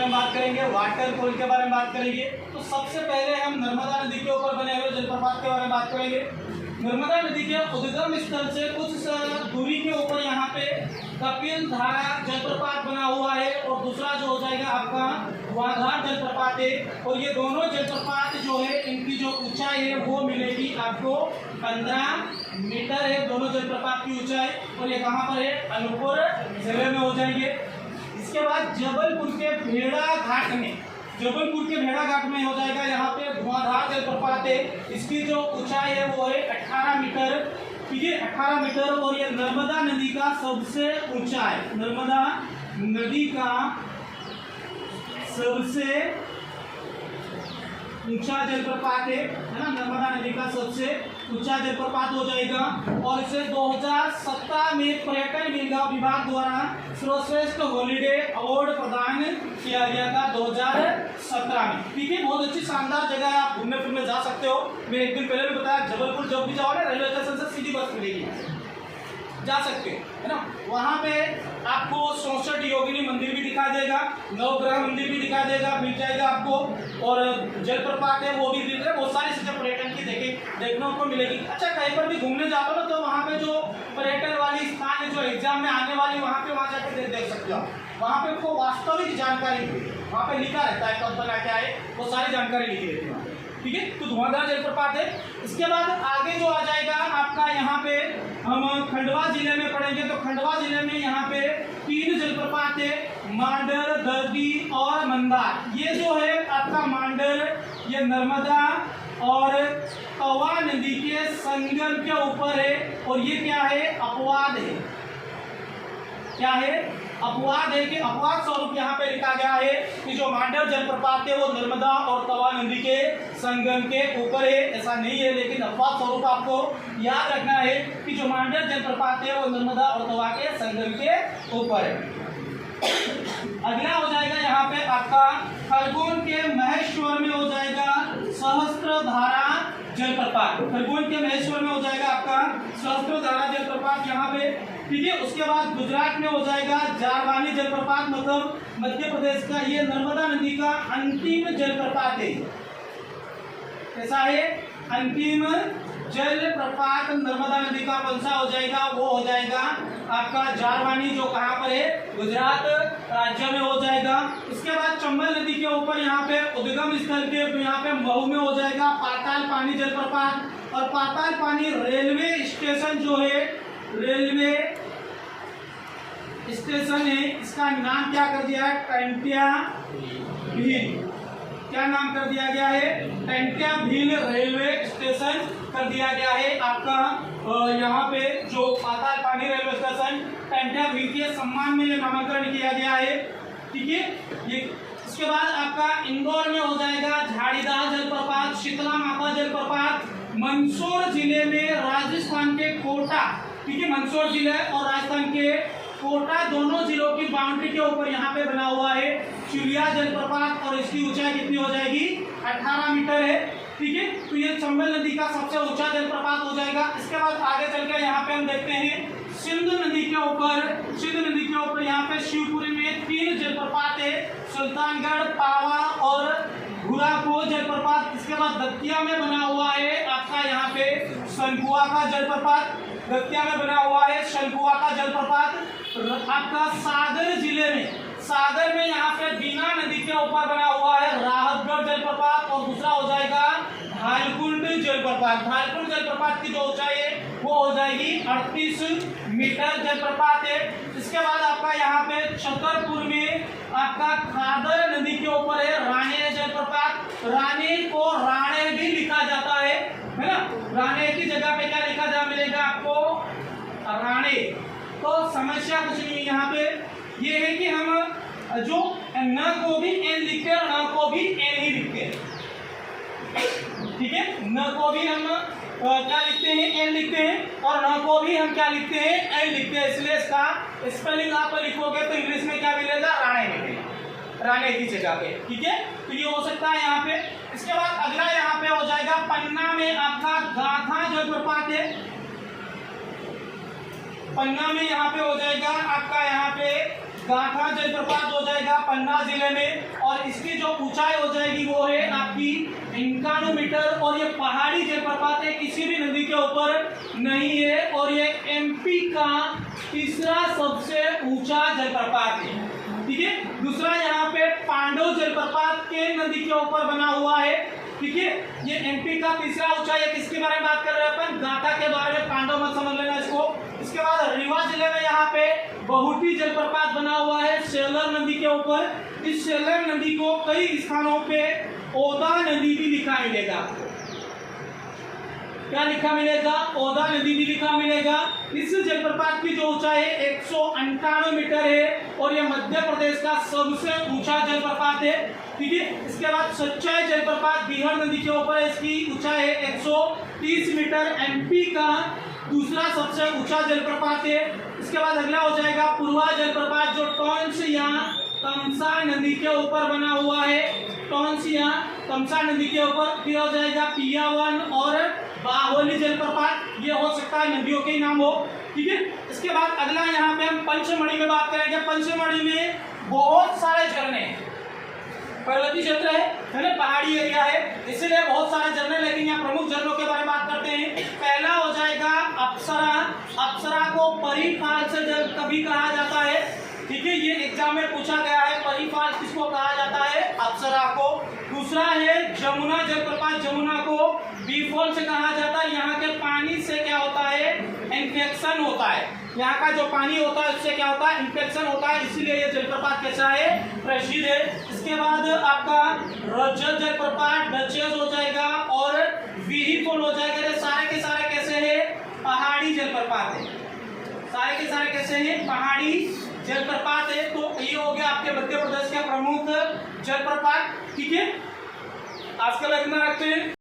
बारे में बात करेंगे, वाटरफॉल के बारे में बात करेंगे। तो सबसे पहले हम नर्मदा नदी के ऊपर बने हुए जलप्रपात के बारे में बात करेंगे। नर्मदा नदी के उद्गम स्थल से कुछ दूरी के ऊपर यहाँ पे कपिल धारा जलप्रपात बना हुआ है, और दूसरा जो हो जाएगा आपका वाघार जलप्रपात है। और ये दोनों जलप्रपात जो है इनकी जो ऊंचाई है वो मिलेगी आपको 15 मीटर है, दोनों जलप्रपात की ऊंचाई। और ये कहाँ पर है? अनूपपुर जिले में हो जाएंगे। इसके बाद जबलपुर के भेड़ा घाट में हो जाएगा यहाँ पे धुआंधार जलप्रपात है। इसकी जो ऊंचाई है वो है 18 मीटर, ठीक है, 18 मीटर। और ये नर्मदा नदी का सबसे ऊंचा है, नर्मदा नदी का सबसे ऊंचा जलप्रपात है ना, नर्मदा नदी का सबसे ऊंचा जलप्रपात हो जाएगा। और इसे 2017 में पर्यटन विभाग द्वारा सर्वश्रेष्ठ हॉलीडे अवार्ड प्रदान किया गया था 2017 में, ठीक है। बहुत अच्छी शानदार जगह है, आप घूमने फिरने जा सकते हो। मैं एक दिन पहले भी बताया, जबलपुर जब भी जाओ ना, रेलवे स्टेशन से सीधी बस मिलेगी, जा सकते हो, है ना। वहाँ पे आपको 64 योगिनी मंदिर भी दिखा देगा, नवग्रह मंदिर भी दिखा देगा, मिल जाएगा आपको। और जलप्रपात है वो भी दिख रहा है, बहुत सारी चीजें पर्यटन की देखने को मिलेगी। अच्छा, कहीं पर भी घूमने जाते हो ना, तो वहाँ पे जो पर्यटन वाली स्थान है जो एग्जाम में आने वाली, वहाँ पे वहाँ जाकर देख सकते हो। वहाँ पे आपको वास्तविक जानकारी वहाँ पे लिखा रहता है, कब बना क्या है, वो सारी जानकारी लिखी रहती है, ठीक है। तो धुआंधार जलप्रपात है। इसके बाद आगे जो आ जाएगा आपका, यहाँ पे हम खंडवा जिले में पढ़ेंगे। तो खंडवा जिले में यहाँ पे 3 जलप्रपात है, मांडर, दर्दी और मंदार। ये जो है आपका मांडर, ये नर्मदा और तवा नदी के संगम के ऊपर है। और ये क्या है? अपवाद है। क्या है? अपवाद है, कि अपवाद स्वरूप यहाँ पे लिखा गया है कि जो मांडर जलप्रपात है वो नर्मदा और तवा नदी के संगम के ऊपर है। ऐसा नहीं है, लेकिन अपवाद स्वरूप आपको याद रखना है कि जो मांडर जलप्रपात है वो नर्मदा और तवा के संगम के ऊपर है। अगला हो जाएगा यहाँ पे आपका खरगोन के महेश्वर में हो जाएगा सहस्त्रधारा जलप्रपात। खरगोन के महेश्वर में हो जाएगा आपका सहस्त्रधारा जलप्रपात यहाँ पे, ठीक है। उसके बाद गुजरात में हो जाएगा जारवानी जलप्रपात, मतलब मध्य प्रदेश का। ये नर्मदा नदी का अंतिम जलप्रपात है। कैसा है? अंतिम जलप्रपात नर्मदा नदी का कौन सा हो जाएगा? वो हो जाएगा आपका जारवानी, जो कहाँ पर है? गुजरात राज्य में हो जाएगा। इसके बाद चंबल नदी के ऊपर यहाँ पे उद्गम स्थल के यहाँ पे महू में हो जाएगा पाताल पानी जलप्रपात। और पाताल पानी रेलवे स्टेशन जो है, रेलवे स्टेशन है, इसका नाम क्या कर दिया है? टंट्या भील। क्या नाम कर दिया गया है? टंट्या भील रेलवे स्टेशन कर दिया गया है आपका। यहाँ पे जो पाताल पानी रेलवे स्टेशन टंट्या भील के सम्मान में नामकरण किया गया है, ठीक है। ये इसके बाद आपका इंदौर में हो जाएगा झाड़ीदार जलप्रपात, शीतला माता जलप्रपात। मंदसौर जिले में राजस्थान के कोटा, ठीक है, मंदसौर जिले और राजस्थान के कोटा दोनों जिलों की बाउंड्री के ऊपर यहाँ पे बना हुआ है चिड़िया जलप्रपात। और इसकी ऊंचाई कितनी हो जाएगी? 18 मीटर है, ठीक है। तो ये चंबल नदी का सबसे ऊंचा जलप्रपात हो जाएगा। इसके बाद आगे चलकर यहाँ पे हम देखते हैं सिंधु नदी के ऊपर यहाँ पे शिवपुरी में 3 जलप्रपात है, सुल्तानगढ़, पावा और घुराको जलप्रपात। इसके बाद दतिया में बना हुआ है आपका यहाँ पे शंकुआ का जलप्रपात, दतिया में बना हुआ है शंकुआ का जलप्रपात। आपका सागर में यहाँ पे बीना नदी के ऊपर बना हुआ है राहतगढ़ जलप्रपात। और दूसरा हो जाएगा भालकुंड जलप्रपात की जो ऊंचाई है वो हो जाएगी 38 मीटर जलप्रपात है। इसके बाद आपका यहाँ पे छतरपुर में आपका खादर नदी के ऊपर है राणे जलप्रपात। राणे को राणे भी लिखा जाता है ना, राणे की जगह पे क्या लिखा जा मिलेगा आपको? राणे। तो समस्या कुछ नहीं है यहाँ पे, ये है कि हम जो न को भी एन लिखते हैं और न को भी एन ही लिखते हैं, ठीक है। न को भी हम क्या लिखते हैं? एन लिखते हैं, और न को भी हम क्या लिखते हैं? एन लिखते हैं। इसलिए इसका स्पेलिंग आप लिखोगे तो इंग्लिश में क्या मिलेगा? राणे मिलेगा, राणे की जगह पे, ठीक है। तो ये हो सकता है यहाँ पे। इसके बाद अगला यहाँ पे हो जाएगा पन्ना में आपका गाथा जलप्रपात है। पन्ना में यहाँ पे हो जाएगा आपका यहाँ पे गाठा जलप्रपात हो जाएगा पन्ना जिले में, और इसकी जो ऊंचाई हो जाएगी वो है आपकी 91 मीटर, और ये पहाड़ी जलप्रपात है, किसी भी नदी के ऊपर नहीं है, और ये एमपी का तीसरा सबसे ऊंचा जलप्रपात है। ठीक है, दूसरा यहाँ पे पांडव जलप्रपात के नदी के ऊपर बना हुआ है। ठीक है, ये एमपी का तीसरा ऊंचा है। किसके बारे में बात कर रहे हैं अपन? गाठा के बारे में, पांडव मत समझ लेना इसको। इसके बाद रीवा जिले में यहाँ पे बहुटी जलप्रपात बना हुआ है सेलर नदी के ऊपर। इस सेलर नदी को कई स्थानों पे ओदा नदी भी लिखा मिलेगा। क्या लिखा मिलेगा? ओदा नदी भी लिखा मिलेगा। इस जलप्रपात की जो ऊंचाई है 198 मीटर है, और यह मध्य प्रदेश का सबसे ऊंचा जलप्रपात है। ठीक है, इसके बाद सच्चाई जलप्रपात बिहार नदी के ऊपर है, इसकी ऊंचाई है 130 मीटर, एमपी का दूसरा सबसे ऊंचा जलप्रपात है। इसके बाद अगला हो जाएगा पूर्वा जलप्रपात, जो टॉन्स या तमसा नदी के ऊपर बना हुआ है। टॉन्स या तमसा नदी के ऊपर। फिर हो जाएगा पियावन और बाहुली जलप्रपात, ये हो सकता है नदियों के नाम हो। ठीक है, इसके बाद अगला यहाँ पे हम पंचमढ़ी में बात करेंगे। पंचमढ़ी में बहुत सारे झरने, पर्वतीय क्षेत्र है ना, पहाड़ी एरिया है, इसलिए बहुत सारे झरने, लेकिन यहाँ प्रमुख झरनों के बारे में बात करते हैं। पहला हो जाएगा अप्सरा। अप्सरा को परी फाल से कभी कहा जाता है। ठीक है, ये एग्जाम में पूछा गया है, परी फाल किसको कहा जाता है? अप्सरा को। दूसरा है जमुना जलप्रपात, जमुना को बी फॉल से कहा जाता है। यहाँ के पानी से क्या होता है? इन्फेक्शन होता है। यहाँ का जो पानी होता है उससे क्या होता है? इन्फेक्शन होता है, इसीलिए ये जलप्रपात कैसा है? प्रसिद्ध है। इसके बाद आपका रजत जलप्रपात, डचेस हो जाएगा, और विही फॉल हो जाएगा। ये सारे के सारे कैसे है? पहाड़ी जलप्रपात है। सारे के सारे कैसे हैं? पहाड़ी जलप्रपात है। तो ये हो गया आपके मध्य प्रदेश के प्रमुख जलप्रपात। ठीक है, आज का इतना रखते हैं।